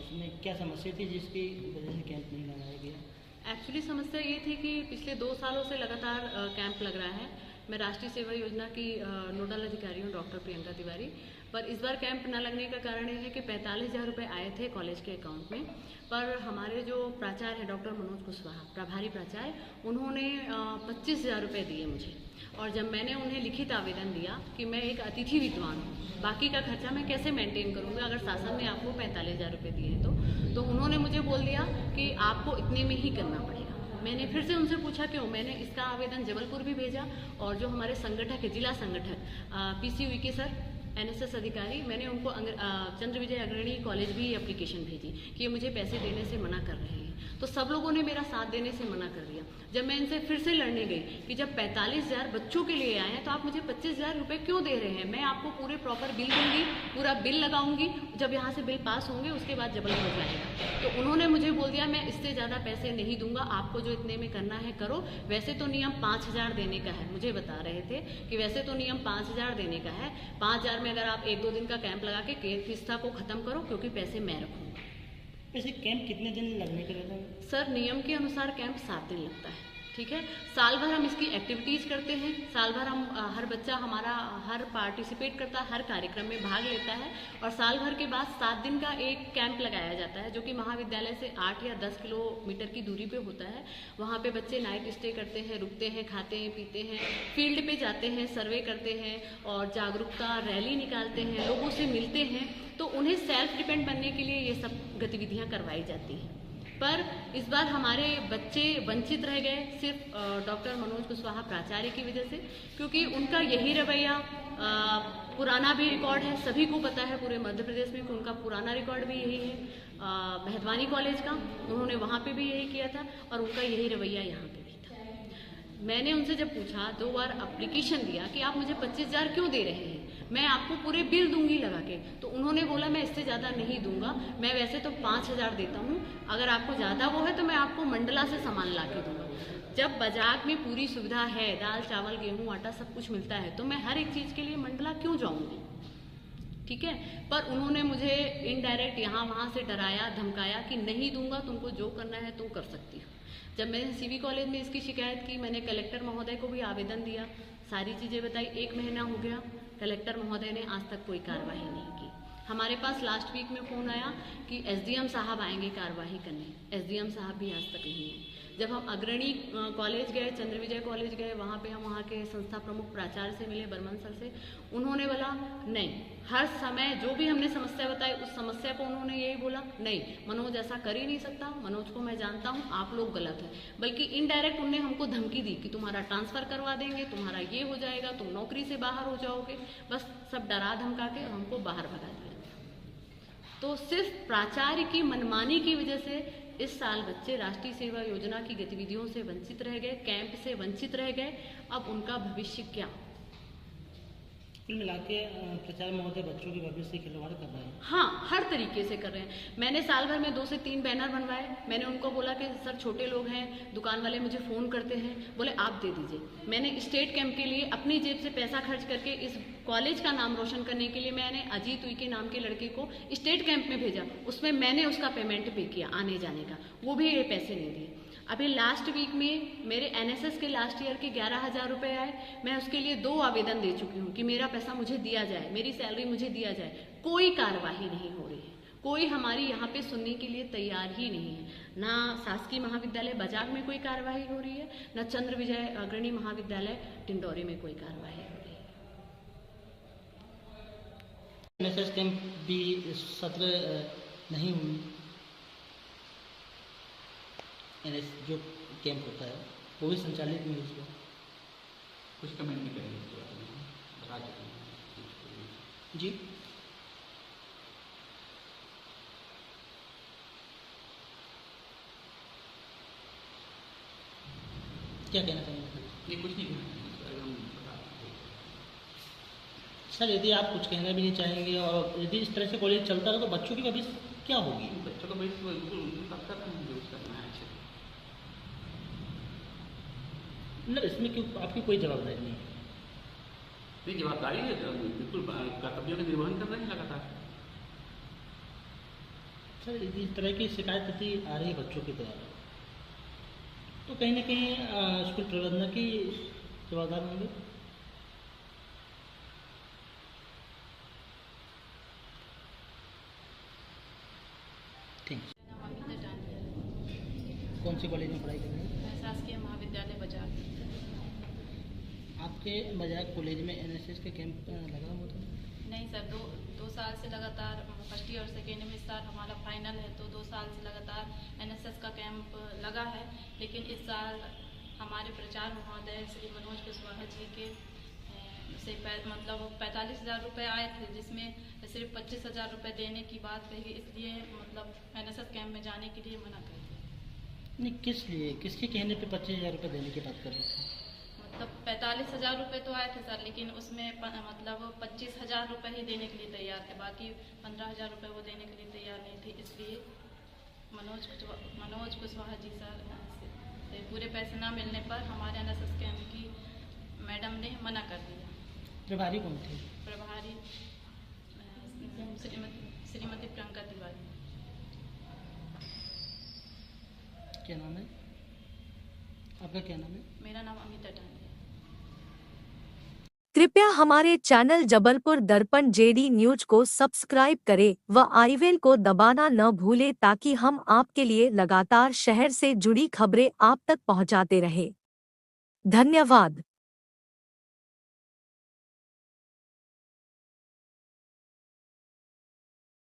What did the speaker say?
उसमें क्या समस्या थी जिसकी वजह से कैंप नहीं लगाया गया? एक्चुअली समस्या ये थी कि पिछले 2 सालों से लगातार कैंप लग रहा है। मैं राष्ट्रीय सेवा योजना की नोडल अधिकारी हूँ, डॉक्टर प्रियंका तिवारी। पर इस बार कैंप न लगने का कारण ये है कि 45,000 रुपये आए थे कॉलेज के अकाउंट में, पर हमारे जो प्राचार्य हैं डॉक्टर मनोज कुशवाहा, प्रभारी प्राचार्य, उन्होंने 25,000 रुपये दिए मुझे। और जब मैंने उन्हें लिखित आवेदन दिया कि मैं एक अतिथि विद्वान हूँ, बाकी का खर्चा मैं कैसे मेंटेन करूँगा अगर शासन ने आपको 45,000 रुपये दिए तो उन्होंने मुझे बोल दिया कि आपको इतने में ही करना पड़ेगा। मैंने फिर से उनसे पूछा क्यों। मैंने इसका आवेदन जबलपुर भी भेजा और जो हमारे संगठक है, जिला संगठक PCUE के सर, NSS अधिकारी, मैंने उनको चंद्र विजय अग्रणी कॉलेज भी एप्लीकेशन भेजी कि ये मुझे पैसे देने से मना कर रहे हैं। तो सब लोगों ने मेरा साथ देने से मना कर दिया। जब मैं इनसे फिर से लड़ने गई कि जब 45,000 बच्चों के लिए आए हैं तो आप मुझे 25,000 रुपये क्यों दे रहे हैं, मैं आपको पूरे प्रॉपर बिल दूंगी, पूरा बिल लगाऊंगी, जब यहाँ से बिल पास होंगे उसके बाद जबलपुर जाएगा। तो उन्होंने मुझे बोल दिया मैं इससे ज़्यादा पैसे नहीं दूंगा, आपको जो इतने में करना है करो। वैसे तो नियम 5,000 देने का है, मुझे बता रहे थे कि वैसे तो नियम 5,000 देने का है। 5,000 में अगर आप 1-2 दिन का कैंप लगा के किस्ता को ख़त्म करो, क्योंकि पैसे मैं रखूँगा। वैसे कैंप कितने दिन लगने का रहता है? सर नियम के अनुसार कैंप 7 दिन लगता है, ठीक है। साल भर हम इसकी एक्टिविटीज़ करते हैं, साल भर हम हर बच्चा हमारा हर पार्टिसिपेट करता है, हर कार्यक्रम में भाग लेता है। और साल भर के बाद 7 दिन का एक कैंप लगाया जाता है जो कि महाविद्यालय से 8 या 10 किलोमीटर की दूरी पे होता है। वहाँ पे बच्चे नाइट स्टे करते हैं, रुकते हैं, खाते हैं, पीते हैं, फील्ड पे जाते हैं, सर्वे करते हैं और जागरूकता रैली निकालते हैं, लोगों से मिलते हैं। तो उन्हें सेल्फ डिपेंड बनने के लिए ये सब गतिविधियाँ करवाई जाती हैं। पर इस बार हमारे बच्चे वंचित रह गए सिर्फ डॉक्टर मनोज कुशवाहा प्राचार्य की वजह से, क्योंकि उनका यही रवैया पुराना भी रिकॉर्ड है, सभी को पता है पूरे मध्य प्रदेश में कि उनका पुराना रिकॉर्ड भी यही है। मेहरबानी कॉलेज का उन्होंने वहाँ पे भी यही किया था और उनका यही रवैया यहाँ पे भी था। मैंने उनसे जब पूछा 2 बार एप्लीकेशन दिया कि आप मुझे 25,000 क्यों दे रहे हैं, मैं आपको पूरे बिल दूंगी लगा के, तो उन्होंने बोला मैं इससे ज़्यादा नहीं दूंगा, मैं वैसे तो 5,000 देता हूँ, अगर आपको ज़्यादा वो है तो मैं आपको मंडला से सामान ला के दूंगा। जब बाजार में पूरी सुविधा है, दाल चावल गेहूँ आटा सब कुछ मिलता है, तो मैं हर एक चीज़ के लिए मंडला क्यों जाऊँगी, ठीक है। पर उन्होंने मुझे इनडायरेक्ट यहाँ वहाँ से डराया धमकाया कि नहीं दूंगा, तुमको जो करना है तुम कर सकती हो। जब मैंने CV कॉलेज में इसकी शिकायत की, मैंने कलेक्टर महोदय को भी आवेदन दिया, सारी चीज़ें बताई, 1 महीना हो गया, कलेक्टर महोदय ने आज तक कोई कार्रवाई नहीं की। हमारे पास लास्ट वीक में फ़ोन आया कि SDM साहब आएंगे कार्रवाई करने, SDM साहब भी आज तक नहीं है। जब हम अग्रणी कॉलेज गए, चंद्र विजय कॉलेज गए, वहाँ पे हम वहाँ के संस्था प्रमुख प्राचार्य से मिले, बर्मन सर से, उन्होंने बोला नहीं, हर समय जो भी हमने समस्या बताई उस समस्या को उन्होंने यही बोला नहीं, मनोज ऐसा कर ही नहीं सकता, मनोज को मैं जानता हूँ, आप लोग गलत हैं। बल्कि इनडायरेक्ट उन्होंने हमको धमकी दी कि तुम्हारा ट्रांसफ़र करवा देंगे, तुम्हारा ये हो जाएगा, तुम नौकरी से बाहर हो जाओगे, बस सब डरा धमका के हमको बाहर भगा दिया। तो सिर्फ प्राचार्य की मनमानी की वजह से इस साल बच्चे राष्ट्रीय सेवा योजना की गतिविधियों से वंचित रह गए, कैंप से वंचित रह गए। अब उनका भविष्य क्या? कुल मिला के प्राचार्य महोदय बच्चों के भविष्य से खिलवाड़ कर रहे हैं। हाँ, हर तरीके से कर रहे हैं। मैंने साल भर में 2 से 3 बैनर बनवाए। मैंने उनको बोला कि सर छोटे लोग हैं, दुकान वाले मुझे फ़ोन करते हैं, बोले आप दे दीजिए। मैंने स्टेट कैंप के लिए अपनी जेब से पैसा खर्च करके इस कॉलेज का नाम रोशन करने के लिए मैंने अजीत उइके नाम के लड़के को स्टेट कैंप में भेजा, उसमें मैंने उसका पेमेंट पे किया आने जाने का, वो भी ये पैसे नहीं दिए। अभी लास्ट वीक में मेरे NSS के लास्ट ईयर के 11,000 रुपये आए, मैं उसके लिए 2 आवेदन दे चुकी हूँ कि मेरा पैसा मुझे दिया जाए, मेरी सैलरी मुझे दिया जाए। कोई कार्यवाही नहीं हो रही है, कोई हमारी यहाँ पे सुनने के लिए तैयार ही नहीं है। ना शासकीय महाविद्यालय बजाग में कोई कार्यवाही हो रही है, ना चंद्र विजय अग्रणी महाविद्यालय टिंडोरी में कोई कार्यवाही हो रही है। NSS कैंप भी सत्र नहीं हुई, जो कैंप होता है वो भी संचालित नहीं हुआ। कुछ कमेंट नहीं करेंगे इसके बारे में, बता चुके जी। क्या कहना चाहेंगे? ये कुछ नहीं कहना सर, यदि आप कुछ कहना भी नहीं चाहेंगे और यदि इस तरह से कॉलेज चलता रहा तो बच्चों की भविष्य क्या होगी? बच्चों का भविष्य बिल्कुल कब तक यूज करना है अच्छे। न, इसमें क्यों आपकी कोई जवाबदारी नहीं है? नहीं, जवाबदारी है, बिल्कुल कर्तव्यों का निर्वहन कर रहे हैं लगातार। सर इस तरह की शिकायत प्रति आ रही है बच्चों की द्वारा, तो कहीं ना कहीं स्कूल प्रबंधन की जवाबदार होंगे। ठीक। नाम अमिता डांडिया। कौन सी कॉलेज में पढ़ाई कर रहे हैं? मैं शासकीय महाविद्यालय बाजार। आपके बजाय कॉलेज में एनएसएस के कैंप लगा हुआ था? नहीं सर, दो साल से लगातार फर्स्ट ईयर और सेकेंड में इस साल हमारा फाइनल है, तो 2 साल से लगातार एनएसएस का कैंप लगा है। लेकिन इस साल हमारे प्रचार महोदय श्री मनोज कुशवाहा जी के से मतलब 45,000 रुपये आए थे, जिसमें सिर्फ 25,000 रुपये देने की बात कही, इसलिए मतलब एनएसएस कैंप में जाने के लिए मना कर दिया। नहीं, किस लिए, किसके कहने पे 25,000 रुपये देने की बात कर रहे थे? मतलब 45,000 रुपये तो आए थे सर, लेकिन उसमें मतलब 25,000 रुपये ही देने के लिए तैयार थे, बाकी 15,000 रुपये वो देने के लिए तैयार नहीं थे। इसलिए मनोज कुशवाहा जी सर से पूरे पैसे ना मिलने पर हमारे एनएसएस कैंप की मैडम ने मना कर दिया। प्रभारी कौन थे? प्रभारी श्रीमती प्रियंका तिवारी। क्या नाम है आपका? क्या नाम है? मेरा नाम अमिता डांडिया। कृपया हमारे चैनल जबलपुर दर्पण जेडी न्यूज को सब्सक्राइब करें व आई बेल को दबाना न भूलें ताकि हम आपके लिए लगातार शहर से जुड़ी खबरें आप तक पहुंचाते रहें। धन्यवाद।